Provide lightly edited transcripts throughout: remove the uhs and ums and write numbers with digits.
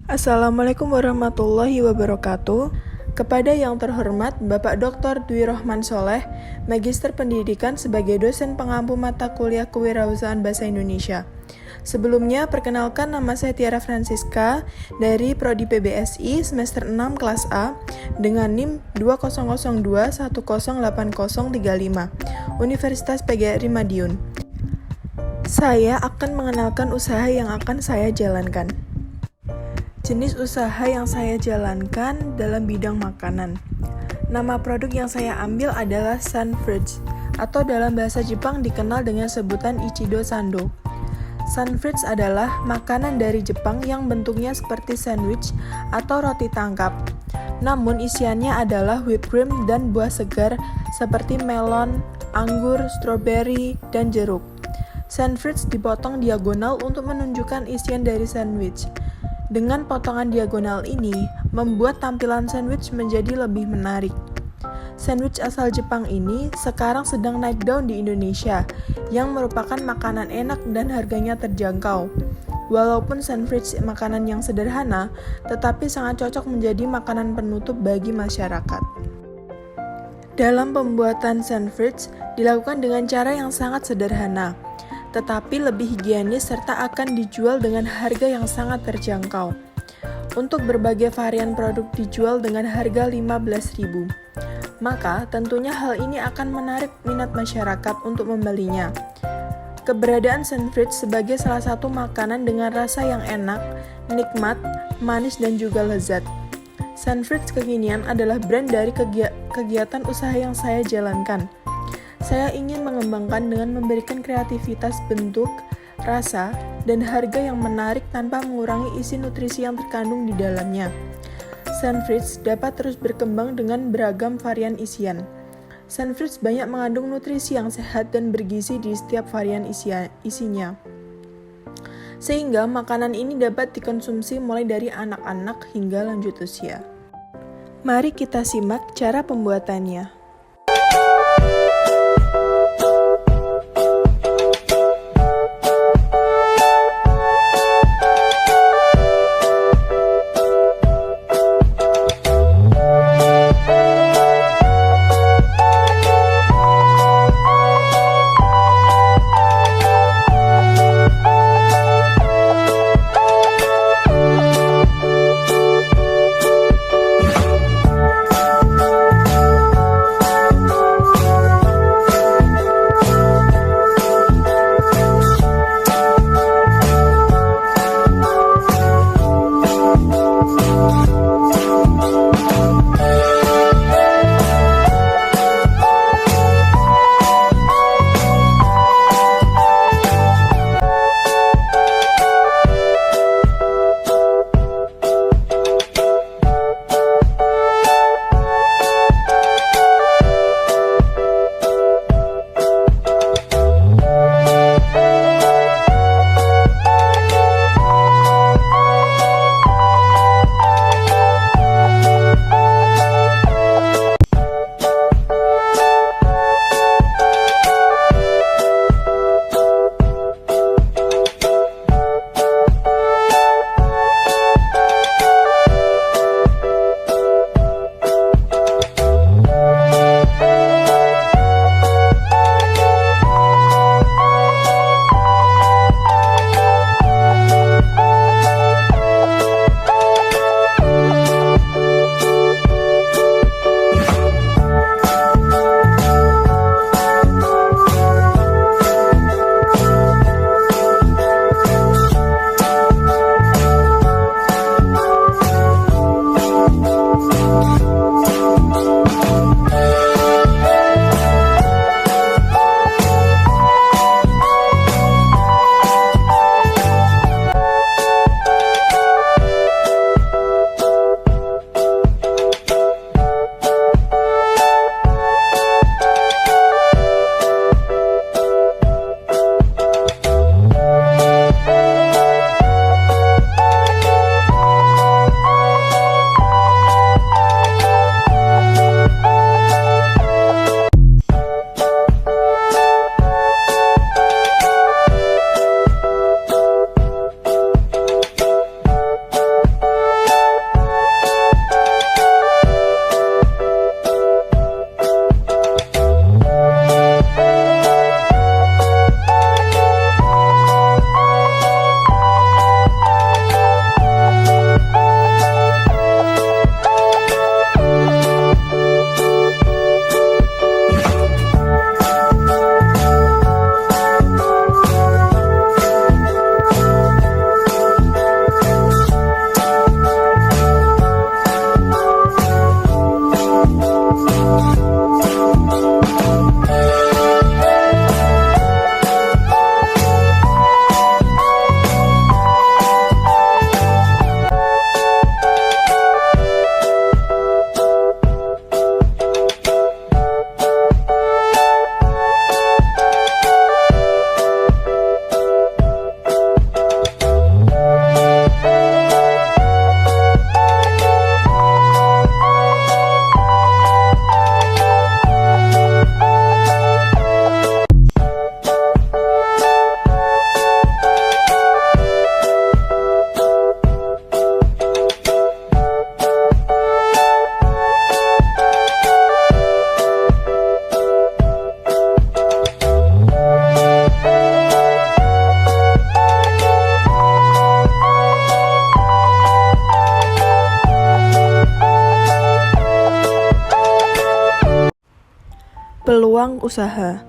Assalamualaikum warahmatullahi wabarakatuh. Kepada yang terhormat Bapak Dr. Dwi Rohman Soleh, Magister Pendidikan sebagai dosen pengampu mata kuliah Kewirausahaan Bahasa Indonesia. Sebelumnya, perkenalkan nama saya Tiara Francisca dari Prodi PBSI semester 6 kelas A dengan NIM 2002108035, Universitas PGRI Madiun. Saya akan mengenalkan usaha yang akan saya jalankan. Jenis usaha yang saya jalankan dalam bidang makanan. Nama produk yang saya ambil adalah Sunfruits, atau dalam bahasa Jepang dikenal dengan sebutan Ichido Sando. Sunfruits adalah makanan dari Jepang yang bentuknya seperti sandwich atau roti tangkap. Namun isiannya adalah whipped cream dan buah segar seperti melon, anggur, stroberi, dan jeruk. Sunfruits dipotong diagonal untuk menunjukkan isian dari sandwich. Dengan potongan diagonal ini, membuat tampilan sandwich menjadi lebih menarik. Sandwich asal Jepang ini sekarang sedang naik daun di Indonesia, yang merupakan makanan enak dan harganya terjangkau. Walaupun sandwich makanan yang sederhana, tetapi sangat cocok menjadi makanan penutup bagi masyarakat. Dalam pembuatan sandwich dilakukan dengan cara yang sangat sederhana, tetapi lebih higienis serta akan dijual dengan harga yang sangat terjangkau. Untuk berbagai varian produk dijual dengan harga 15.000. Maka tentunya hal ini akan menarik minat masyarakat untuk membelinya. Keberadaan sandwich sebagai salah satu makanan dengan rasa yang enak, nikmat, manis dan juga lezat. Sandwich kekinian adalah brand dari kegiatan usaha yang saya jalankan. Saya ingin mengembangkan dengan memberikan kreativitas bentuk, rasa, dan harga yang menarik tanpa mengurangi isi nutrisi yang terkandung di dalamnya. Sandwich dapat terus berkembang dengan beragam varian isian. Sandwich banyak mengandung nutrisi yang sehat dan bergizi di setiap varian isinya. Sehingga makanan ini dapat dikonsumsi mulai dari anak-anak hingga lanjut usia. Mari kita simak cara pembuatannya. Peluang usaha.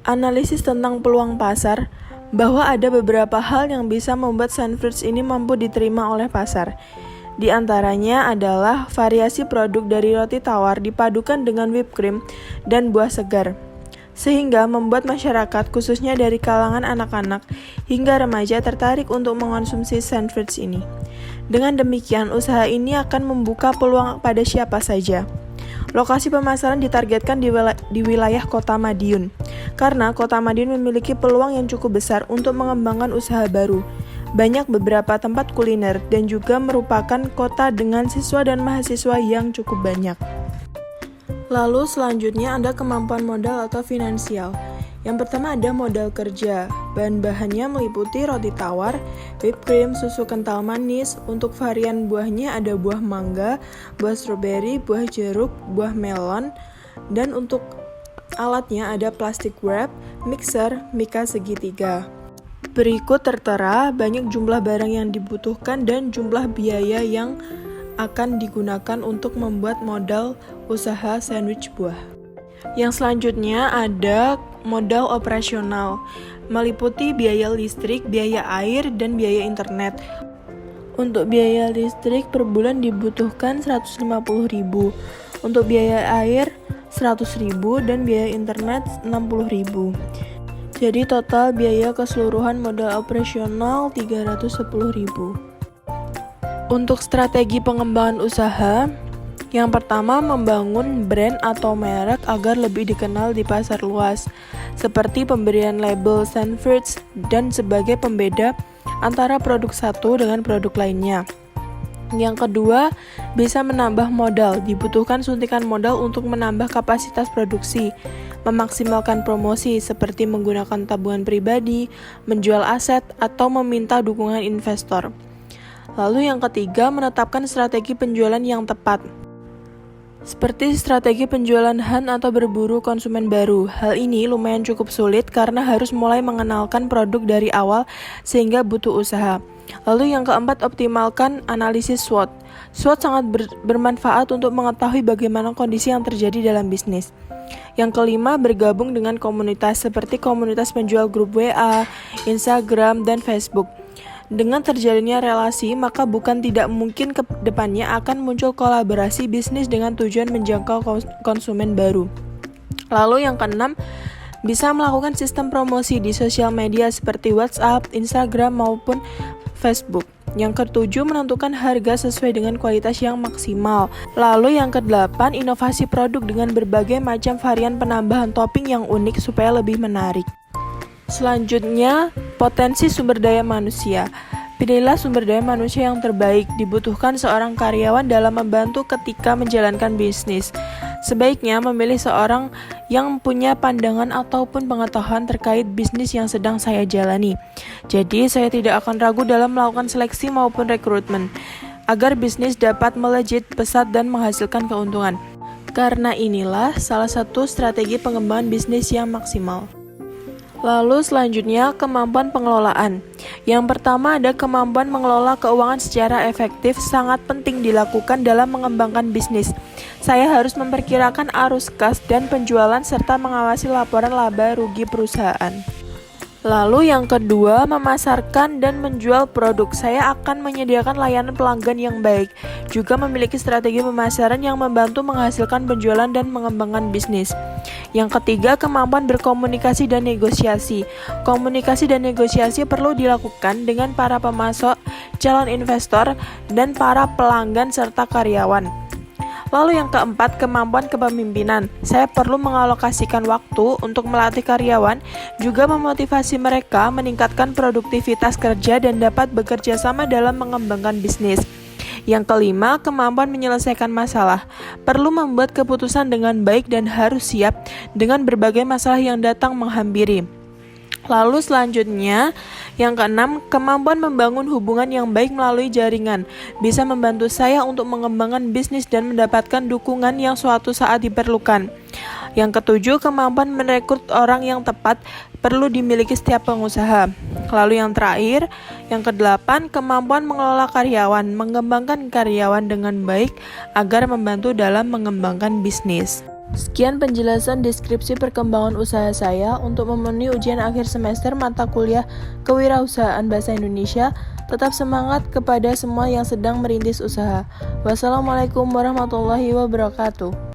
Analisis tentang peluang pasar, bahwa ada beberapa hal yang bisa membuat sandwich ini mampu diterima oleh pasar. Di antaranya adalah variasi produk dari roti tawar dipadukan dengan whipped cream dan buah segar, sehingga membuat masyarakat khususnya dari kalangan anak-anak hingga remaja tertarik untuk mengonsumsi sandwich ini. Dengan demikian, usaha ini akan membuka peluang pada siapa saja. Lokasi pemasaran ditargetkan di wilayah Kota Madiun, karena Kota Madiun memiliki peluang yang cukup besar untuk mengembangkan usaha baru. Banyak beberapa tempat kuliner dan juga merupakan kota dengan siswa dan mahasiswa yang cukup banyak. Lalu selanjutnya ada kemampuan modal atau finansial. Yang pertama ada modal kerja. Bahan-bahannya meliputi roti tawar, whipped cream, susu kental manis. Untuk varian buahnya ada buah mangga, buah stroberi, buah jeruk, buah melon. Dan untuk alatnya ada plastic wrap, mixer, mika segitiga. Berikut tertera banyak jumlah barang yang dibutuhkan dan jumlah biaya yang akan digunakan untuk membuat modal usaha sandwich buah. Yang selanjutnya ada modal operasional, meliputi biaya listrik, biaya air, dan biaya internet. Untuk biaya listrik per bulan dibutuhkan 150.000, untuk biaya air 100.000, dan biaya internet 60.000. Jadi total biaya keseluruhan modal operasional 310.000. Untuk strategi pengembangan usaha, yang pertama membangun brand atau merek agar lebih dikenal di pasar luas, seperti pemberian label sandwich dan sebagai pembeda antara produk satu dengan produk lainnya. Yang kedua, bisa menambah modal. Dibutuhkan suntikan modal untuk menambah kapasitas produksi, memaksimalkan promosi seperti menggunakan tabungan pribadi, menjual aset, atau meminta dukungan investor. Lalu yang ketiga, menetapkan strategi penjualan yang tepat, seperti strategi penjualan HAN atau berburu konsumen baru. Hal ini lumayan cukup sulit karena harus mulai mengenalkan produk dari awal sehingga butuh usaha. Lalu yang keempat, optimalkan analisis SWOT. SWOT sangat bermanfaat untuk mengetahui bagaimana kondisi yang terjadi dalam bisnis. Yang kelima, bergabung dengan komunitas seperti komunitas penjual grup WA, Instagram, dan Facebook. Dengan terjalinnya relasi, maka bukan tidak mungkin ke depannya akan muncul kolaborasi bisnis dengan tujuan menjangkau konsumen baru. Lalu yang keenam, bisa melakukan sistem promosi di sosial media seperti WhatsApp, Instagram, maupun Facebook. Yang ketujuh, menentukan harga sesuai dengan kualitas yang maksimal. Lalu yang kedelapan, inovasi produk dengan berbagai macam varian penambahan topping yang unik supaya lebih menarik. Selanjutnya, potensi sumber daya manusia. Pilihlah sumber daya manusia yang terbaik. Dibutuhkan seorang karyawan dalam membantu ketika menjalankan bisnis. Sebaiknya memilih seorang yang punya pandangan ataupun pengetahuan terkait bisnis yang sedang saya jalani. Jadi, saya tidak akan ragu dalam melakukan seleksi maupun rekrutmen, agar bisnis dapat melejit, pesat, dan menghasilkan keuntungan. Karena inilah salah satu strategi pengembangan bisnis yang maksimal. Lalu selanjutnya, kemampuan pengelolaan. Yang pertama ada kemampuan mengelola keuangan secara efektif, sangat penting dilakukan dalam mengembangkan bisnis. Saya harus memperkirakan arus kas dan penjualan serta mengawasi laporan laba rugi perusahaan. Lalu yang kedua, memasarkan dan menjual produk. Saya akan menyediakan layanan pelanggan yang baik, juga memiliki strategi pemasaran yang membantu menghasilkan penjualan dan mengembangkan bisnis. Yang ketiga, kemampuan berkomunikasi dan negosiasi. Komunikasi dan negosiasi perlu dilakukan dengan para pemasok, calon investor, dan para pelanggan serta karyawan. Lalu yang keempat, kemampuan kepemimpinan. Saya perlu mengalokasikan waktu untuk melatih karyawan, juga memotivasi mereka meningkatkan produktivitas kerja dan dapat bekerja sama dalam mengembangkan bisnis. Yang kelima, kemampuan menyelesaikan masalah. Perlu membuat keputusan dengan baik dan harus siap dengan berbagai masalah yang datang menghampiri. Lalu selanjutnya, yang keenam, kemampuan membangun hubungan yang baik melalui jaringan. Bisa membantu saya untuk mengembangkan bisnis dan mendapatkan dukungan yang suatu saat diperlukan. Yang ketujuh, kemampuan merekrut orang yang tepat perlu dimiliki setiap pengusaha. Lalu yang terakhir, yang kedelapan, kemampuan mengelola karyawan, mengembangkan karyawan dengan baik agar membantu dalam mengembangkan bisnis. Sekian penjelasan deskripsi perkembangan usaha saya untuk memenuhi ujian akhir semester mata kuliah Kewirausahaan Bahasa Indonesia. Tetap semangat kepada semua yang sedang merintis usaha. Wassalamualaikum warahmatullahi wabarakatuh.